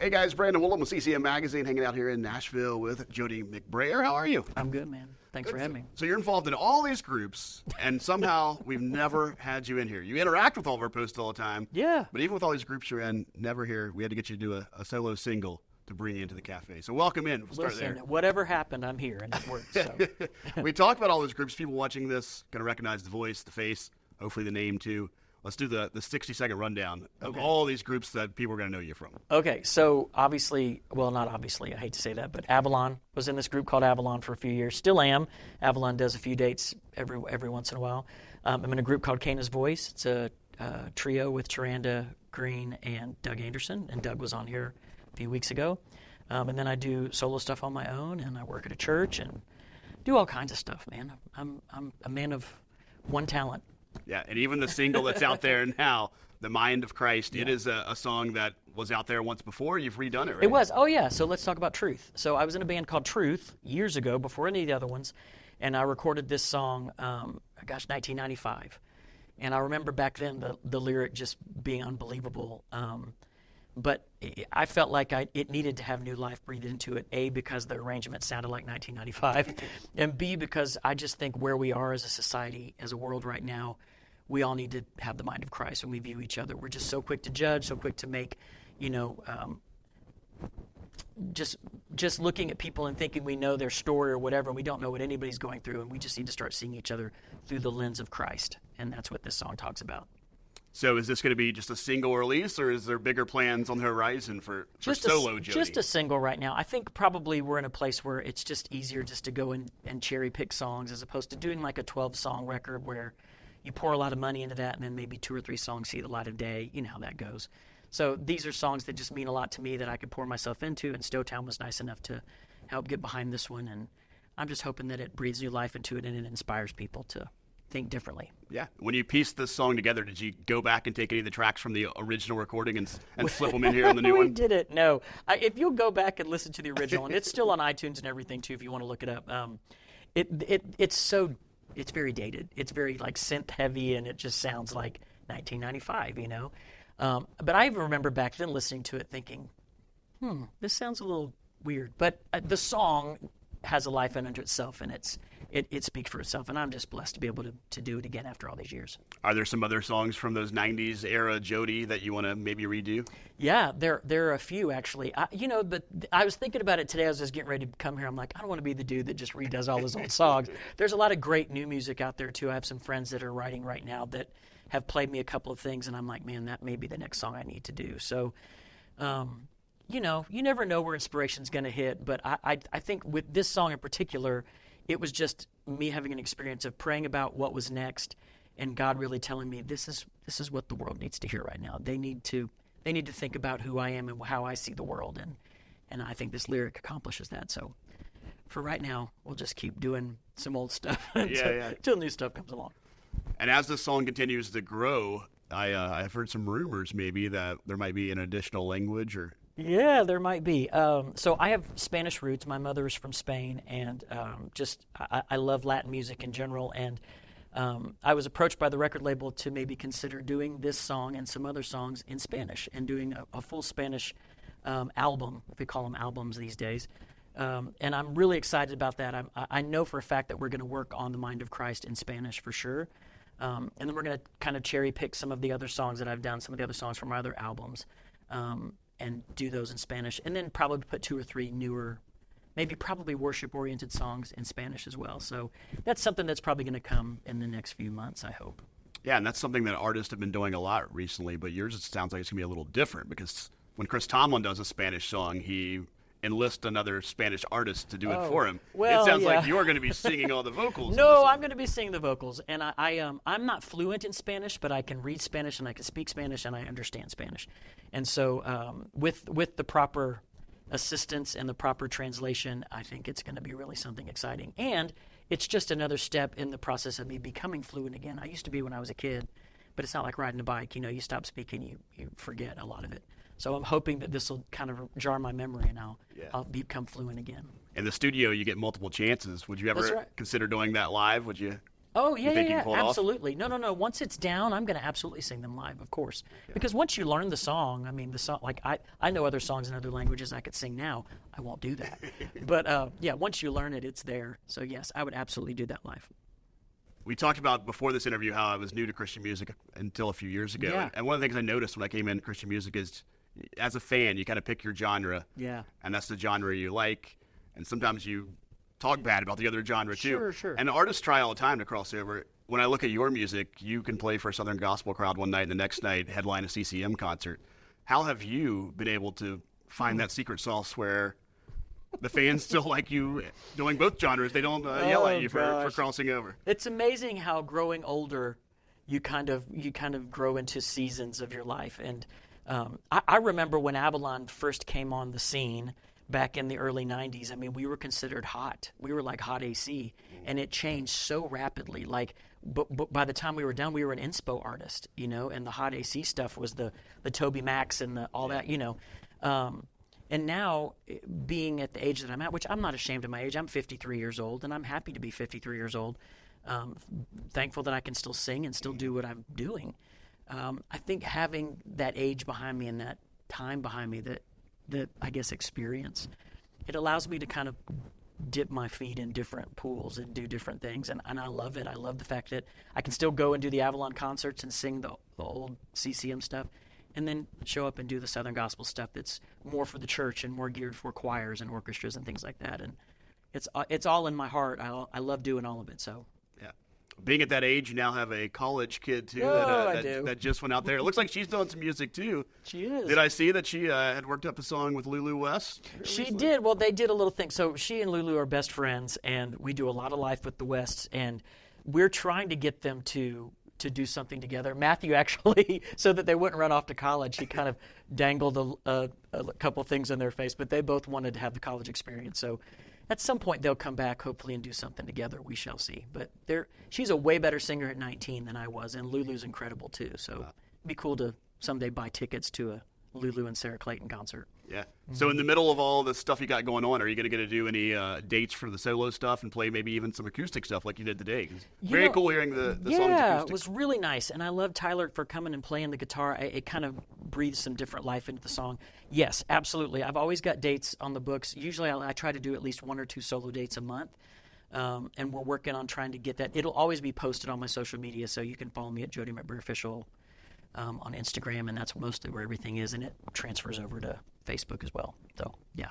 Hey guys, Brandon Woolham with CCM Magazine, hanging out here in Nashville with Jody McBrayer. How are you? I'm good, man. Thanks for having me. So you're involved in all these groups, and somehow we've never had you in here. You interact with all of our posts all the time. Yeah. But even with all these groups you're in, never here. We had to get you to do a solo single to bring you into the cafe. So welcome in. We'll start Listen, there. whatever happened, I'm here, and it worked. So. We talked about all those groups. People watching this going to recognize the voice, the face, hopefully the name too. Let's do the 60-second rundown of all these groups that people are going to know you from. Okay, so obviously, well, not obviously, I hate to say that, but Avalon was in this group called Avalon for a few years. Still am. Avalon does a few dates every once in a while. I'm in a group called Cana's Voice. It's a trio with Charanda Green and Doug Anderson, and Doug was on here a few weeks ago. And then I do solo stuff on my own, and I work at a church and do all kinds of stuff, man. I'm a man of one talent. Yeah, and even the single that's out there now, The Mind of Christ, it is a song that was out there once before. You've redone it, right? It was. Oh, yeah. So let's talk about Truth. So I was in a band called Truth years ago, before any of the other ones, and I recorded this song, 1995. And I remember back then the lyric just being unbelievable. But I felt like it needed to have new life breathed into it, A, because the arrangement sounded like 1995, and B, because I just think where we are as a society, as a world right now, we all need to have the mind of Christ when we view each other. We're just so quick to judge, so quick to make, just looking at people and thinking we know their story or whatever, and we don't know what anybody's going through, and we just need to start seeing each other through the lens of Christ, and that's what this song talks about. So is this going to be just a single release, or is there bigger plans on the horizon for solo Jody? Just a single right now. I think probably we're in a place where it's just easier just to go and cherry pick songs as opposed to doing like a 12-song record where you pour a lot of money into that and then maybe 2 or 3 songs see the light of day. You know how that goes. So these are songs that just mean a lot to me that I could pour myself into, and Stowtown was nice enough to help get behind this one. And I'm just hoping that it breathes new life into it and it inspires people to think differently. Yeah. When you pieced this song together, did you go back and take any of the tracks from the original recording and flip them in here on the new we one? We did it. No. If you'll go back and listen to the original, and it's still on iTunes and everything too if you want to look it up. It's very dated. It's very like synth heavy, and it just sounds like 1995, you know. But I even remember back then listening to it thinking, this sounds a little weird. But the song has a life unto itself, and it speaks for itself, and I'm just blessed to be able to do it again after all these years. Are there some other songs from those 90s era Jody that you want to maybe redo? Yeah, there are a few actually. But I was thinking about it today as I was getting ready to come here. I'm like, I don't want to be the dude that just redoes all those old songs. There's a lot of great new music out there too. I have some friends that are writing right now that have played me a couple of things, and I'm like, man, that may be the next song I need to do. So, you never know where inspiration's going to hit, but I think with this song in particular, it was just me having an experience of praying about what was next, and God really telling me this is what the world needs to hear right now. They need to think about who I am and how I see the world, and I think this lyric accomplishes that. So for right now, we'll just keep doing some old stuff until new stuff comes along. And as this song continues to grow, I've heard some rumors maybe that there might be an additional language or... Yeah, there might be. So I have Spanish roots. My mother is from Spain, and I love Latin music in general. And I was approached by the record label to maybe consider doing this song and some other songs in Spanish and doing a full Spanish album, if we call them albums these days. And I'm really excited about that. I know for a fact that we're going to work on the Mind of Christ in Spanish for sure. And then we're going to kind of cherry pick some of the other songs that I've done, some of the other songs from my other albums. And do those in Spanish, and then probably put 2 or 3 newer, maybe probably worship-oriented songs in Spanish as well. So that's something that's probably going to come in the next few months, I hope. Yeah, and that's something that artists have been doing a lot recently, but yours it sounds like it's going to be a little different, because when Chris Tomlin does a Spanish song, he enlists another Spanish artist to do it for him. Well, it sounds like you're going to be singing all the vocals. No, I'm going to be singing the vocals, and I'm not fluent in Spanish, but I can read Spanish, and I can speak Spanish, and I understand Spanish. And so with the proper assistance and the proper translation, I think it's going to be really something exciting. And it's just another step in the process of me becoming fluent again. I used to be when I was a kid, but it's not like riding a bike. You stop speaking, you forget a lot of it. So I'm hoping that this will kind of jar my memory, and I'll become fluent again. In the studio, you get multiple chances. Would you ever consider doing that live? Would you? Oh, yeah, You think yeah, you yeah, can pull it off? absolutely. No. Once it's down, I'm going to absolutely sing them live, of course. Because once you learn the song, I mean, the song, like I know other songs in other languages I could sing now. I won't do that. But yeah, once you learn it, it's there. So yes, I would absolutely do that live. We talked about before this interview how I was new to Christian music until a few years ago. Yeah. And one of the things I noticed when I came into Christian music is, as a fan, you kind of pick your genre. Yeah. And that's the genre you like. And sometimes you talk bad about the other genre, too. Sure, sure. And artists try all the time to cross over. When I look at your music, you can play for a Southern gospel crowd one night and the next night headline a CCM concert. How have you been able to find that secret sauce where the fans still like you doing both genres? They don't yell at you for crossing over. It's amazing how growing older, you kind of grow into seasons of your life. And I remember when Avalon first came on the scene back in the early 90s. I mean, we were considered hot. We were like hot AC, and it changed so rapidly. Like, but by the time we were done, we were an inspo artist, and the hot AC stuff was the Toby Macs and all that, And now, being at the age that I'm at, which I'm not ashamed of my age, I'm 53 years old, and I'm happy to be 53 years old. Thankful that I can still sing and still do what I'm doing. I think having that age behind me and that time behind me, that I guess experience, it allows me to kind of dip my feet in different pools and do different things, and I love it. I love the fact that I can still go and do the Avalon concerts and sing the old CCM stuff, and then show up and do the Southern gospel stuff that's more for the church and more geared for choirs and orchestras and things like that. And it's all in my heart. I love doing all of it. So. Yeah. Being at that age, you now have a college kid, too, I do. that just went out there. It looks like she's doing some music, too. She is. Did I see that she had worked up a song with Lulu West? She did. Well, they did a little thing. So she and Lulu are best friends, and we do a lot of life with the Wests, and we're trying to get them to do something together. Matthew actually, so that they wouldn't run off to college, he kind of dangled a couple things in their face, but they both wanted to have the college experience. So at some point they'll come back, hopefully, and do something together. We shall see. But she's a way better singer at 19 than I was, and Lulu's incredible too. So it'd be cool to someday buy tickets to a Lulu and Sarah Clayton concert. Yeah. So in the middle of all the stuff you got going on, are you going to get to do any dates for the solo stuff and play maybe even some acoustic stuff like you did today? Very cool hearing the songs acoustic. Yeah, it was really nice. And I love Tyler for coming and playing the guitar. It kind of breathes some different life into the song. Yes, absolutely. I've always got dates on the books. Usually I try to do at least 1 or 2 solo dates a month. And we're working on trying to get that. It'll always be posted on my social media, so you can follow me at Jody McBrayer Official on Instagram, and that's mostly where everything is, and it transfers over to Facebook as well. So, yeah.